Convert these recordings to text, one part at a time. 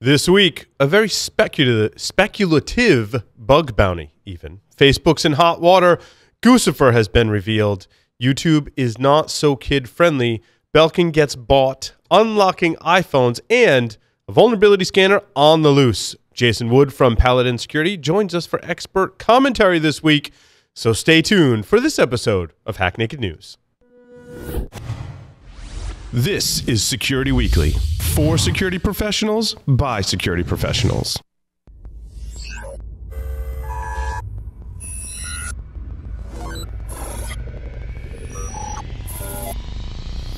This week, a very speculative bug bounty, even. Facebook's in hot water. Guccifer has been revealed. YouTube is not so kid-friendly. Belkin gets bought, unlocking iPhones, and a vulnerability scanner on the loose. Jason Wood from Paladin Security joins us for expert commentary this week, so stay tuned for this episode of Hack Naked News. This is Security Weekly, for security professionals, by security professionals.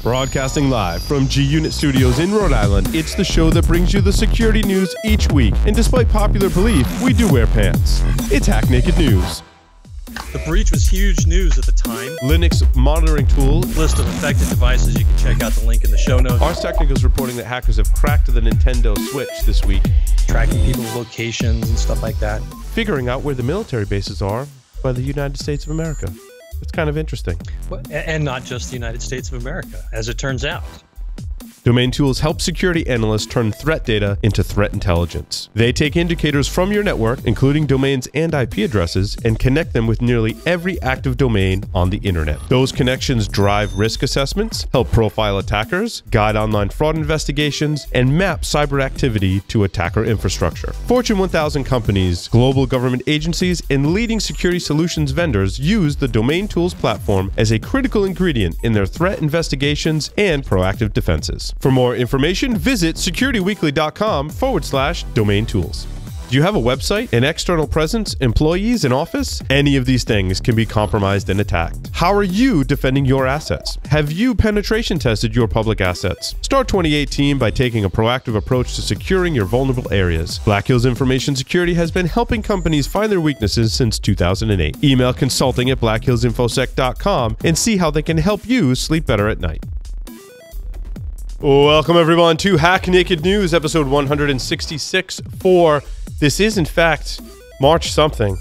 Broadcasting live from G-Unit Studios in Rhode Island, it's the show that brings you the security news each week. And despite popular belief, we do wear pants. It's Hack Naked News. The breach was huge news at the time. Linux monitoring tool. List of affected devices. You can check out the link in the show notes. Ars Technica is reporting that hackers have cracked the Nintendo Switch this week. Tracking people's locations and stuff like that. Figuring out where the military bases are by the United States of America. It's kind of interesting. And not just the United States of America, as it turns out. Domain tools help security analysts turn threat data into threat intelligence. They take indicators from your network, including domains and IP addresses, and connect them with nearly every active domain on the internet. Those connections drive risk assessments, help profile attackers, guide online fraud investigations, and map cyber activity to attacker infrastructure. Fortune 1000 companies, global government agencies, and leading security solutions vendors use the Domain Tools platform as a critical ingredient in their threat investigations and proactive defenses. For more information, visit securityweekly.com/domain tools. Do you have a website, an external presence, employees, an office? Any of these things can be compromised and attacked. How are you defending your assets? Have you penetration tested your public assets? Start 2018 by taking a proactive approach to securing your vulnerable areas. Black Hills Information Security has been helping companies find their weaknesses since 2008. Email consulting at blackhillsinfosec.com and see how they can help you sleep better at night. Welcome everyone to Hack Naked News, episode 166 for, this is in fact March something,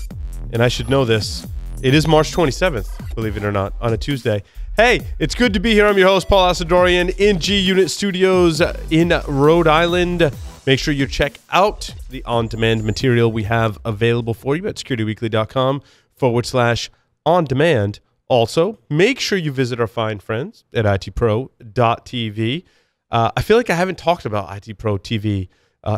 and I should know this. It is March 27th, believe it or not, on a Tuesday. Hey, it's good to be here. I'm your host, Paul Asadorian, in G-Unit Studios in Rhode Island. Make sure you check out the on-demand material we have available for you at securityweekly.com/on-demand. Also, make sure you visit our fine friends at itpro.tv. I feel like I haven't talked about IT Pro TV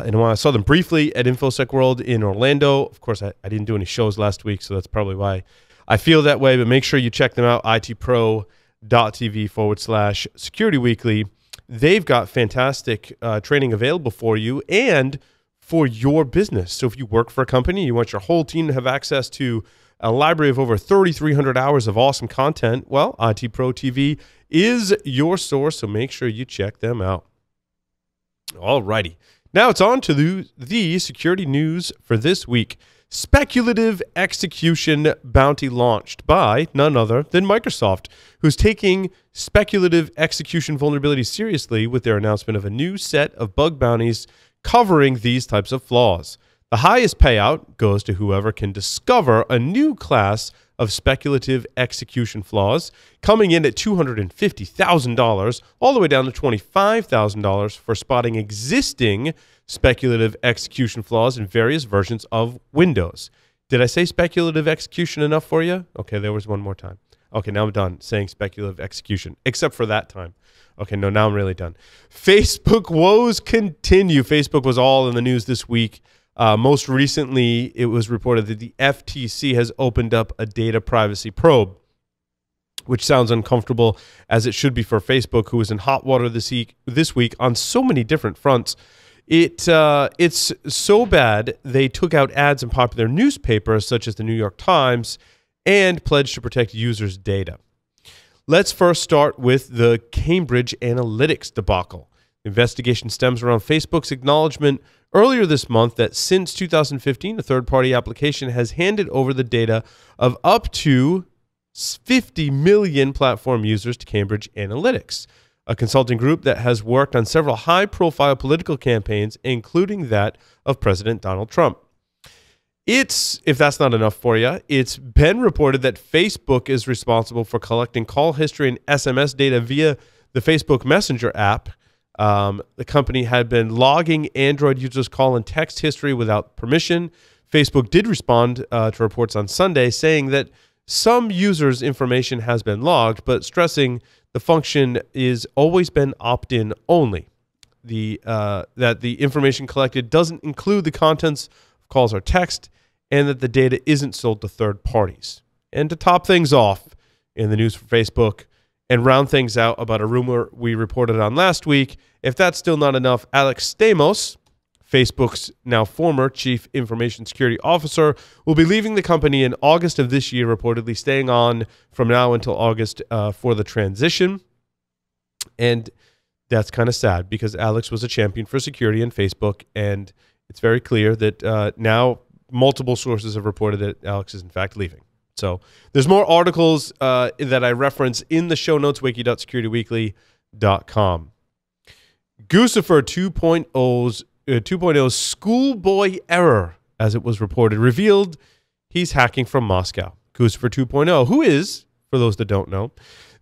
in a while. I saw them briefly at InfoSec World in Orlando. Of course, I didn't do any shows last week, so that's probably why I feel that way. But make sure you check them out, itpro.tv/Security Weekly. They've got fantastic training available for you and for your business. So if you work for a company, you want your whole team to have access to a library of over 3,300 hours of awesome content, well, IT Pro TV is your source, so make sure you check them out. Alrighty. Now it's on to the security news for this week. Speculative execution bounty launched by none other than Microsoft, who's taking speculative execution vulnerabilities seriously with their announcement of a new set of bug bounties covering these types of flaws. The highest payout goes to whoever can discover a new class of speculative execution flaws, coming in at $250,000 all the way down to $25,000 for spotting existing speculative execution flaws in various versions of Windows. Did I say speculative execution enough for you? Okay, there was one more time. Okay, now I'm done saying speculative execution, except for that time. Okay, no, now I'm really done. Facebook woes continue. Facebook was all in the news this week. Most recently, it was reported that the FTC has opened up a data privacy probe, which sounds uncomfortable, as it should be for Facebook, who is in hot water this week on so many different fronts. It's so bad, they took out ads in popular newspapers, such as the New York Times, and pledged to protect users' data. Let's first start with the Cambridge Analytics debacle. The investigation stems around Facebook's acknowledgement earlier this month that since 2015, a third-party application has handed over the data of up to 50 million platform users to Cambridge Analytics, a consulting group that has worked on several high-profile political campaigns, including that of President Donald Trump. If that's not enough for you, it's been reported that Facebook is responsible for collecting call history and SMS data via the Facebook Messenger app, The company had been logging Android users' call and text history without permission. Facebook did respond to reports on Sunday saying that some users' information has been logged, but stressing the function is always been opt-in only. That the information collected doesn't include the contents of calls or text, and that the data isn't sold to third parties. And to top things off in the news for Facebook and round things out about a rumor we reported on last week, if that's still not enough, Alex Stamos, Facebook's now former chief information security officer, will be leaving the company in August of this year, reportedly staying on from now until August for the transition. And that's kind of sad because Alex was a champion for security in Facebook, and it's very clear that now multiple sources have reported that Alex is in fact leaving. So there's more articles that I reference in the show notes, wiki.securityweekly.com. Guccifer 2.0's schoolboy error, as it was reported, revealed he's hacking from Moscow. Guccifer 2.0, who is, for those that don't know,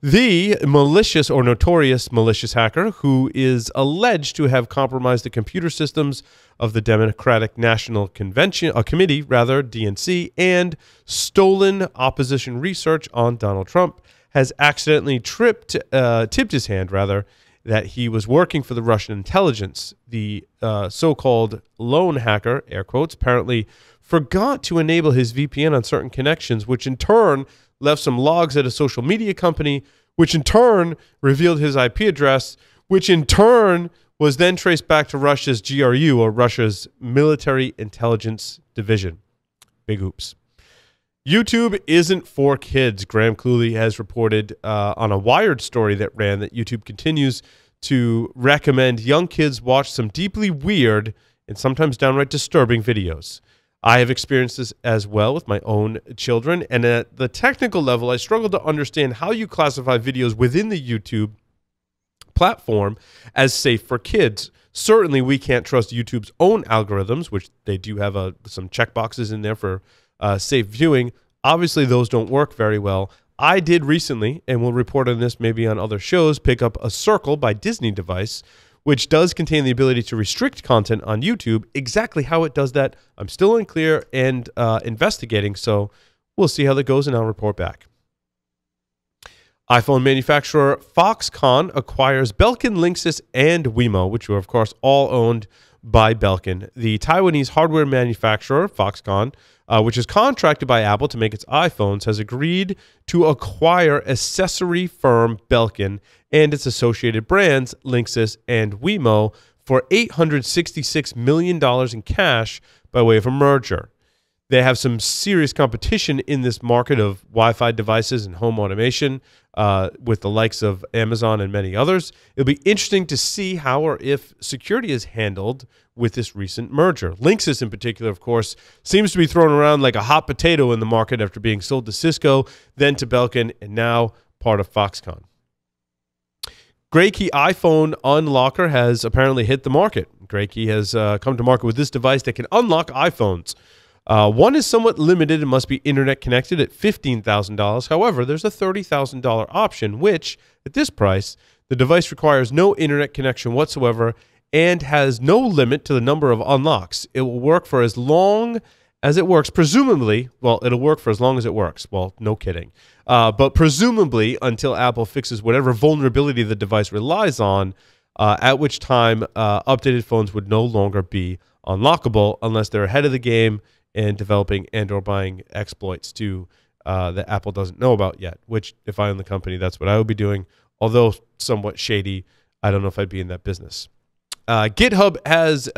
the malicious or notorious malicious hacker who is alleged to have compromised the computer systems of the Democratic National Convention, Committee, DNC, and stolen opposition research on Donald Trump, has accidentally tipped his hand, that he was working for the Russian intelligence. The so-called lone hacker, air quotes, apparently forgot to enable his VPN on certain connections, which in turn left some logs at a social media company, which in turn revealed his IP address, which in turn was then traced back to Russia's GRU, or Russia's Military Intelligence Division. Big oops. YouTube isn't for kids. Graham Cooley has reported on a Wired story that ran that YouTube continues to recommend young kids watch some deeply weird and sometimes downright disturbing videos. I have experienced this as well with my own children, and at the technical level, I struggle to understand how you classify videos within the YouTube platform as safe for kids. Certainly, we can't trust YouTube's own algorithms, which they do have some checkboxes in there for safe viewing. Obviously, those don't work very well. I did recently, and we'll report on this maybe on other shows, pick up a Circle by Disney device, which does contain the ability to restrict content on YouTube. Exactly how it does that, I'm still unclear and investigating, so we'll see how that goes, and I'll report back. iPhone manufacturer Foxconn acquires Belkin, Linksys, and Wemo, which are, of course, all owned by Belkin. The Taiwanese hardware manufacturer, Foxconn, which is contracted by Apple to make its iPhones, has agreed to acquire accessory firm Belkin and its associated brands, Linksys and Wemo, for $866 million in cash by way of a merger. They have some serious competition in this market of Wi-Fi devices and home automation with the likes of Amazon and many others. It'll be interesting to see how or if security is handled with this recent merger. Linksys in particular, of course, seems to be thrown around like a hot potato in the market after being sold to Cisco, then to Belkin, and now part of Foxconn. Graykey iPhone unlocker has apparently hit the market. Graykey has come to market with this device that can unlock iPhones. One is somewhat limited and must be internet connected at $15,000. However, there's a $30,000 option, which, at this price, the device requires no internet connection whatsoever and has no limit to the number of unlocks. It will work for as long as it works, presumably. Well, it'll work for as long as it works. Well, no kidding. But presumably until Apple fixes whatever vulnerability the device relies on, at which time updated phones would no longer be unlockable unless they're ahead of the game and developing and or buying exploits to that Apple doesn't know about yet, which if I own the company, that's what I would be doing. Although somewhat shady, I don't know if I'd be in that business. GitHub has,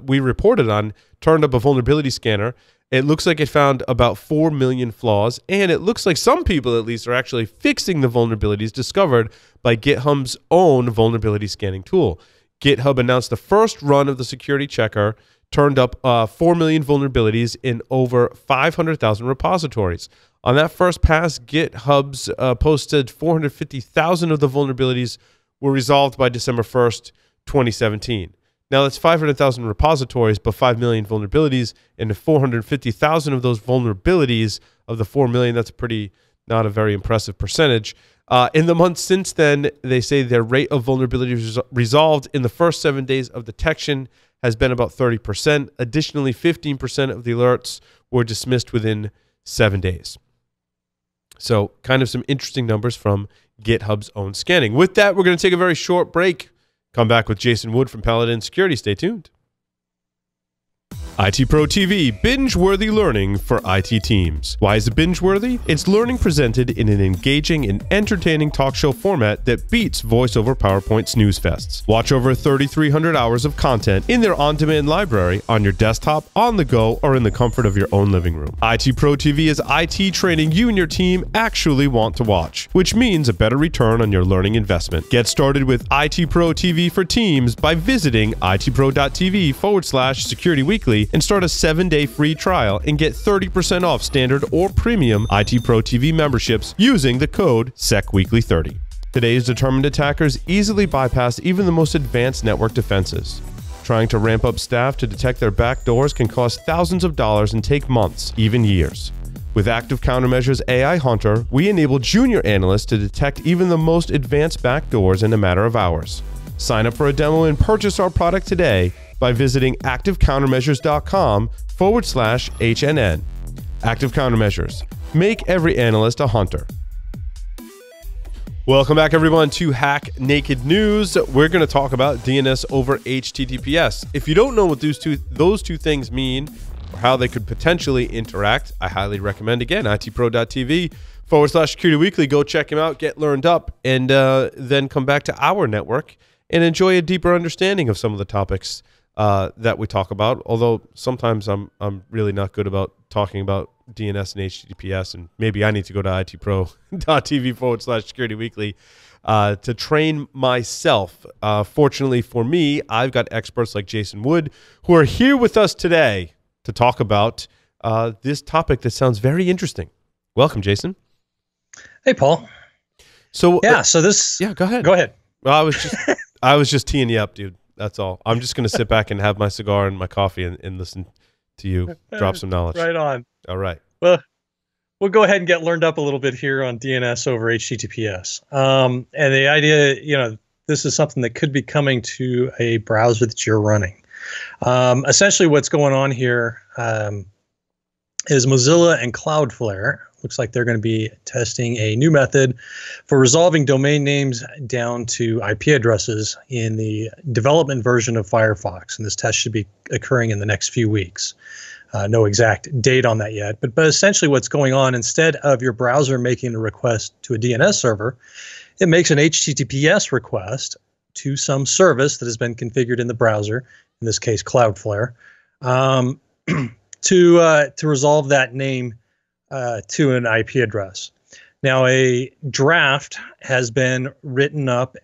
we reported on, turned up a vulnerability scanner. It looks like it found about 4 million flaws, and it looks like some people at least are actually fixing the vulnerabilities discovered by GitHub's own vulnerability scanning tool. GitHub announced the first run of the security checker turned up 4 million vulnerabilities in over 500,000 repositories. On that first pass, GitHub's posted 450,000 of the vulnerabilities were resolved by December 1st, 2017. Now, that's 500,000 repositories, but 5 million vulnerabilities, and 450,000 of those vulnerabilities of the 4 million, that's not a very impressive percentage, In the months since then, they say their rate of vulnerability resolved in the first 7 days of detection has been about 30%. Additionally, 15% of the alerts were dismissed within 7 days. So kind of some interesting numbers from GitHub's own scanning. With that, we're going to take a very short break. Come back with Jason Wood from Paladin Security. Stay tuned. IT Pro TV, binge-worthy learning for IT teams. Why is it binge-worthy? It's learning presented in an engaging and entertaining talk show format that beats voice-over PowerPoint snooze fests. Watch over 3,300 hours of content in their on-demand library, on your desktop, on the go, or in the comfort of your own living room. IT Pro TV is IT training you and your team actually want to watch, which means a better return on your learning investment. Get started with IT Pro TV for teams by visiting itpro.tv/Security Weekly and start a 7-day free trial and get 30% off standard or premium IT Pro TV memberships using the code SECWeekly30. Today's determined attackers easily bypass even the most advanced network defenses. Trying to ramp up staff to detect their backdoors can cost thousands of dollars and take months, even years. With Active Countermeasures AI Hunter, we enable junior analysts to detect even the most advanced backdoors in a matter of hours. Sign up for a demo and purchase our product today by visiting activecountermeasures.com/HNN. Active Countermeasures. Make every analyst a hunter. Welcome back, everyone, to Hack Naked News. We're going to talk about DNS over HTTPS. If you don't know what those two things mean or how they could potentially interact, I highly recommend, again, itpro.tv/Security Weekly. Go check them out, get learned up, and then come back to our network and enjoy a deeper understanding of some of the topics that we talk about, although sometimes I'm really not good about talking about DNS and HTTPS, and maybe I need to go to itpro.tv/Security Weekly to train myself. Fortunately for me, I've got experts like Jason Wood who are here with us today to talk about this topic that sounds very interesting. Welcome, Jason. Hey, Paul. So yeah, go ahead. Go ahead. Well, I was just teeing you up, dude. That's all. I'm just going to sit back and have my cigar and my coffee and listen to you drop some knowledge. Right on. All right. Well, we'll go ahead and get learned up a little bit here on DNS over HTTPS. And the idea, this is something that could be coming to a browser that you're running. Essentially, what's going on here is Mozilla and Cloudflare. Looks like they're going to be testing a new method for resolving domain names down to IP addresses in the development version of Firefox. And this test should be occurring in the next few weeks. No exact date on that yet. But essentially what's going on, instead of your browser making a request to a DNS server, it makes an HTTPS request to some service that has been configured in the browser, in this case Cloudflare, to resolve that name to an IP address. Now, a draft has been written up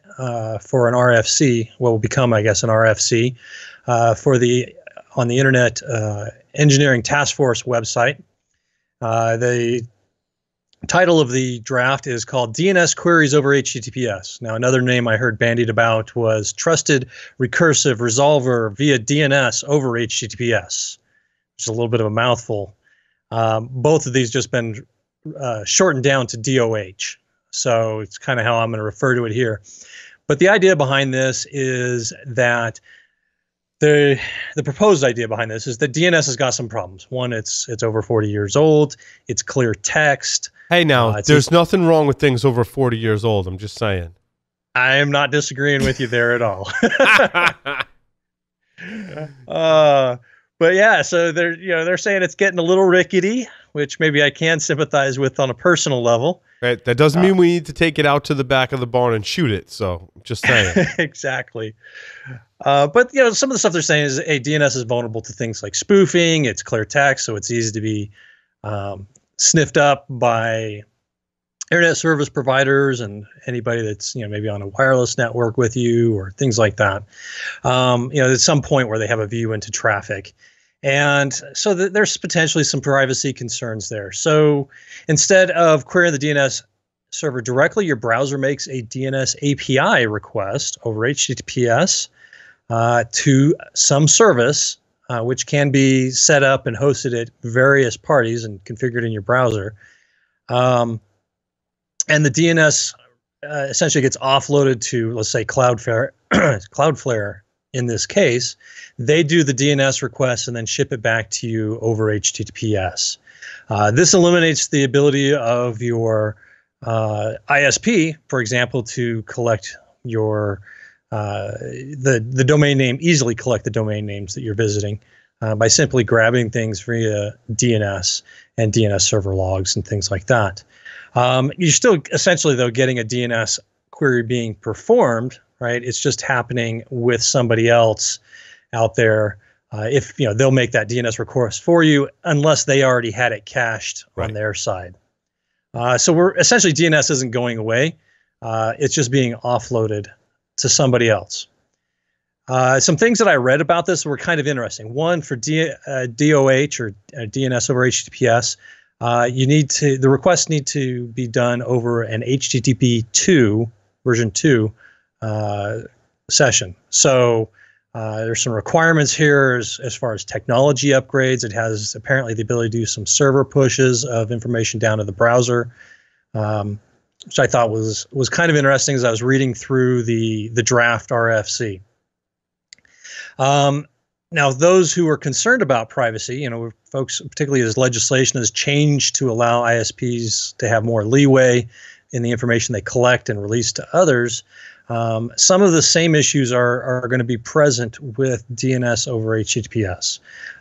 for an RFC, what will become, I guess, an RFC on the Internet Engineering Task Force website. The title of the draft is called DNS Queries over HTTPS. Now, another name I heard bandied about was Trusted Recursive Resolver via DNS over HTTPS, which is a little bit of a mouthful. Both of these just been shortened down to DOH. So it's kind of how I'm going to refer to it here. But the idea behind this is that the proposed idea behind this is that DNS has got some problems. One, it's over 40 years old. It's clear text. Hey, now, there's nothing wrong with things over 40 years old. I'm just saying. I am not disagreeing with you there at all. But yeah, so they're saying it's getting a little rickety, which maybe I can sympathize with on a personal level. Right. That doesn't mean we need to take it out to the back of the barn and shoot it. So just saying. Exactly. But some of the stuff they're saying is, hey, DNS is vulnerable to things like spoofing. It's clear text, so it's easy to be sniffed up by internet service providers and anybody that's maybe on a wireless network with you or things like that. At some point where they have a view into traffic, and so there's potentially some privacy concerns there. So instead of querying the DNS server directly, your browser makes a DNS API request over HTTPS to some service, which can be set up and hosted at various parties and configured in your browser. And the DNS essentially gets offloaded to, let's say, Cloudflare. Cloudflare in this case, they do the DNS request and then ship it back to you over HTTPS. This eliminates the ability of your ISP, for example, to collect your the domain name, easily collect the domain names that you're visiting by simply grabbing things via DNS and DNS server logs and things like that. You're still essentially, though, getting a DNS query being performed, right? It's just happening with somebody else out there. If they'll make that DNS request for you, unless they already had it cached on their side. So we're essentially, DNS isn't going away. It's just being offloaded to somebody else. Some things that I read about this were kind of interesting. One, for DOH or DNS over HTTPS, the requests need to be done over an HTTP 2 version 2 session. So there's some requirements here as far as technology upgrades. It has apparently the ability to do some server pushes of information down to the browser, which I thought was kind of interesting as I was reading through the draft RFC. Now, those who are concerned about privacy, folks, particularly as legislation has changed to allow ISPs to have more leeway in the information they collect and release to others, some of the same issues are going to be present with DNS over HTTPS.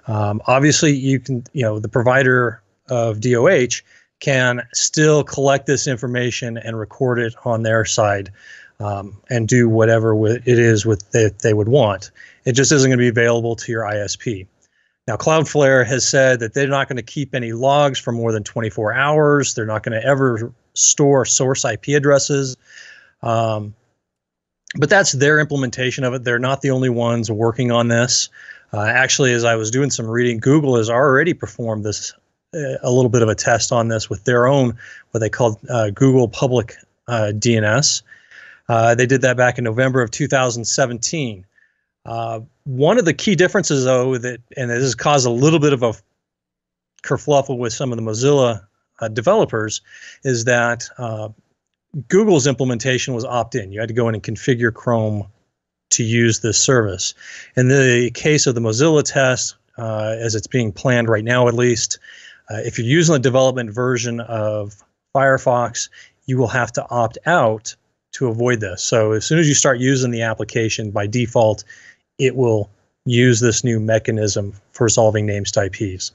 Obviously, you can, the provider of DOH can still collect this information and record it on their side and do whatever it is that they would want. It just isn't going to be available to your ISP. Now, Cloudflare has said that they're not going to keep any logs for more than 24 hours. They're not going to ever store source IP addresses. But that's their implementation of it. They're not the only ones working on this. Actually, as I was doing some reading, Google has already performed this, a little bit of a test on this with their own, what they called Google Public DNS. They did that back in November of 2017. One of the key differences, though, and this has caused a little bit of a kerfluffle with some of the Mozilla developers, is that Google's implementation was opt-in. You had to go in and configure Chrome to use this service. In the case of the Mozilla test, as it's being planned right now at least, if you're using the development version of Firefox, you will have to opt out to avoid this. So as soon as you start using the application, by default, it will use this new mechanism for resolving names to IPs.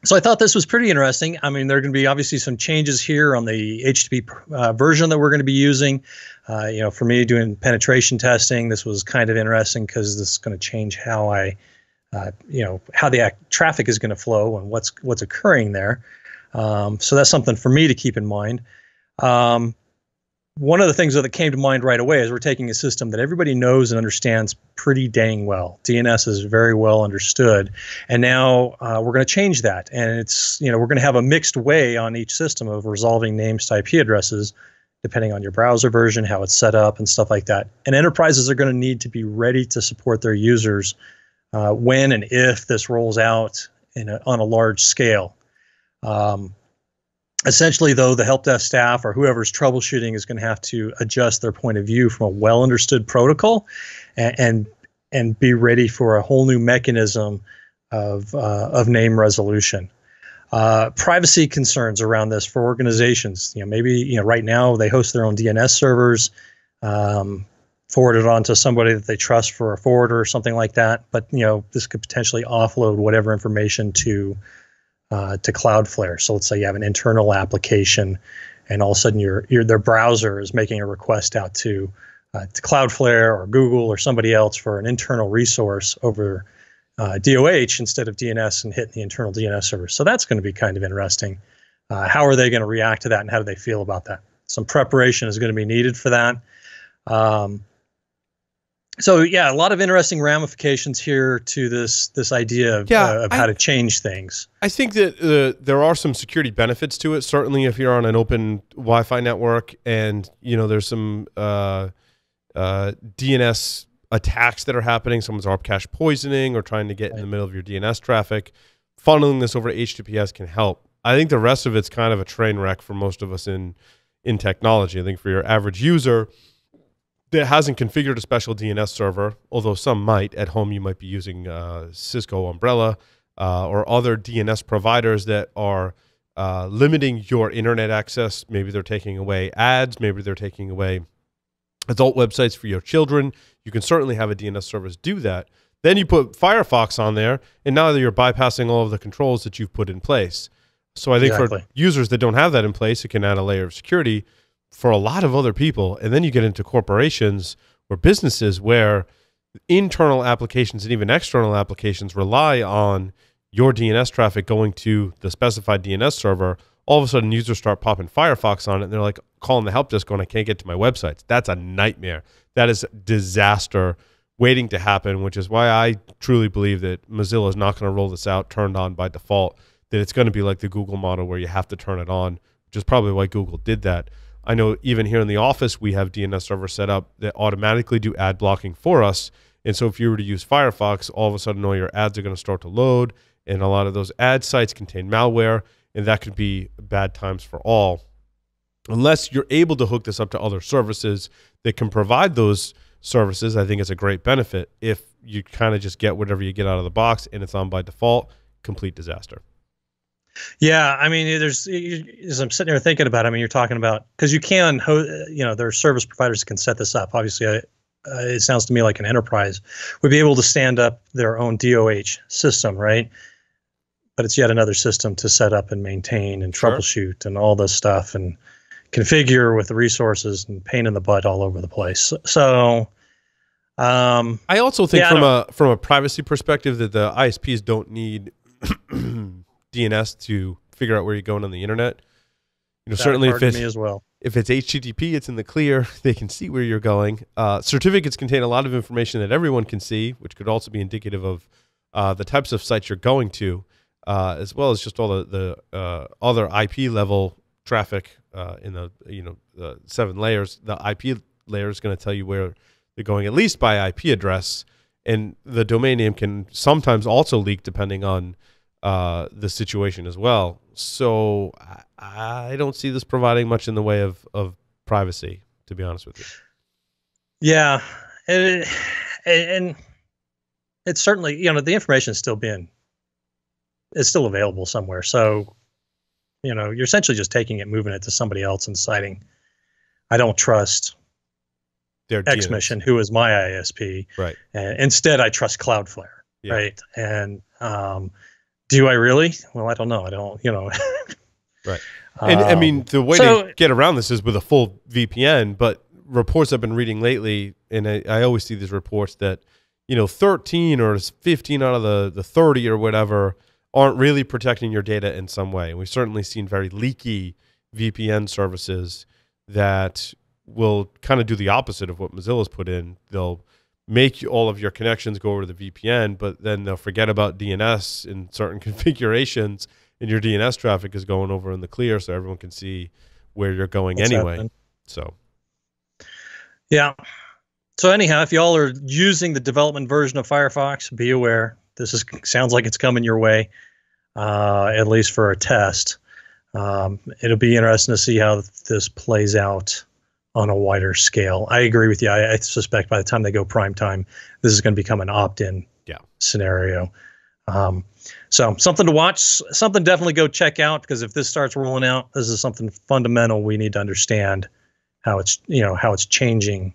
So I thought this was pretty interesting. I mean, there are going to be obviously some changes here on the HTTP version that we're going to be using. For me doing penetration testing, this was kind of interesting because this is going to change how how the traffic is going to flow and what's occurring there. So that's something for me to keep in mind. One of the things that came to mind right away is we're taking a system that everybody knows and understands pretty dang well. DNS is very well understood, and now we're going to change that. And it's we're going to have a mixed way on each system of resolving names to IP addresses, depending on your browser version, how it's set up, and stuff like that. And enterprises are going to need to be ready to support their users when and if this rolls out on a large scale. Essentially, though, the help desk staff or whoever's troubleshooting is going to have to adjust their point of view from a well-understood protocol and be ready for a whole new mechanism of name resolution. Privacy concerns around this for organizations. Maybe right now they host their own DNS servers, forward it on to somebody that they trust for a forwarder or something like that. But this could potentially offload whatever information to Cloudflare. So let's say you have an internal application, and all of a sudden their browser is making a request out to Cloudflare or Google or somebody else for an internal resource over DOH instead of DNS and hitting the internal DNS server. So that's going to be kind of interesting. How are they going to react to that, and how do they feel about that? Some preparation is going to be needed for that. So yeah, a lot of interesting ramifications here to this idea of how to change things. I think that there are some security benefits to it. Certainly, if you're on an open Wi-Fi network, and there's some DNS attacks that are happening, someone's ARP cache poisoning or trying to get in the middle of your DNS traffic, funneling this over HTTPS can help. I think the rest of it's kind of a train wreck for most of us in in technology. I think for your average user that hasn't configured a special DNS server, although some might, at home you might be using Cisco Umbrella or other DNS providers that are limiting your internet access. Maybe they're taking away ads, maybe they're taking away adult websites for your children. You can certainly have a DNS service do that. Then you put Firefox on there, and now you're bypassing all of the controls that you've put in place. So I think for users that don't have that in place, it can add a layer of security for a lot of other people. And then you get into corporations or businesses where internal applications and even external applications rely on your DNS traffic going to the specified DNS server. All of a sudden, users start popping Firefox on it, and they're like calling the help desk going, I can't get to my websites. That's a nightmare. That is disaster waiting to happen, which is why I truly believe that Mozilla is not going to roll this out turned on by default, that it's going to be like the Google model where you have to turn it on, which is probably why Google did that. I know even here in the office, we have DNS servers set up that automatically do ad blocking for us. And so if you were to use Firefox, all of a sudden all your ads are going to start to load, and a lot of those ad sites contain malware, and that could be bad times for all. Unless you're able to hook this up to other services that can provide those services, I think it's a great benefit. If you kind of just get whatever you get out of the box and it's on by default, complete disaster. Yeah, I mean, as I'm sitting here thinking about it, I mean, you're talking about, because you can, there are service providers that can set this up. Obviously, it sounds to me like an enterprise would be able to stand up their own DOH system, right? But it's yet another system to set up and maintain and troubleshoot and all this stuff and configure with the resources and pain in the butt all over the place. So I also think from a privacy perspective that the ISPs don't need DNS to figure out where you're going on the internet. You know, certainly if it's HTTP, it's in the clear. They can see where you're going. Certificates contain a lot of information that everyone can see, which could also be indicative of the types of sites you're going to, as well as just all the other IP level traffic in the 7 layers. The IP layer is going to tell you where they're going, at least by IP address, and the domain name can sometimes also leak depending on the situation as well. So I don't see this providing much in the way of privacy, to be honest with you. Yeah, and it's certainly, the information is still available somewhere. So, you're essentially just taking it, moving it to somebody else and citing, I don't trust their Xmission, who is my ISP. Right. And instead, I trust Cloudflare. Yeah. Right. And do I really? Well, I don't know. I don't, Right. And I mean, the way to get around this is with a full VPN, but reports I've been reading lately, and I always see these reports that, 13 or 15 out of the 30 or whatever aren't really protecting your data in some way. And we've certainly seen very leaky VPN services that will kind of do the opposite of what Mozilla's put in. They'll make all of your connections go over to the VPN, but then they'll forget about DNS in certain configurations, and your DNS traffic is going over in the clear so everyone can see where you're going anyway. So, yeah. So anyhow, if y'all are using the development version of Firefox, be aware. This sounds like it's coming your way, at least for a test. It'll be interesting to see how this plays out on a wider scale. I agree with you. I suspect by the time they go prime time, this is going to become an opt-in scenario. So something to watch, something definitely go check out, because if this starts rolling out, this is something fundamental we need to understand how it's changing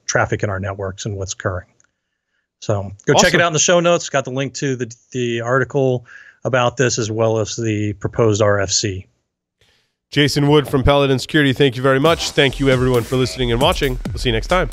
traffic in our networks and what's occurring. So go check it out in the show notes. Got the link to the article about this, as well as the proposed RFC. Jason Wood from Paladin Security, thank you very much. Thank you, everyone, for listening and watching. We'll see you next time.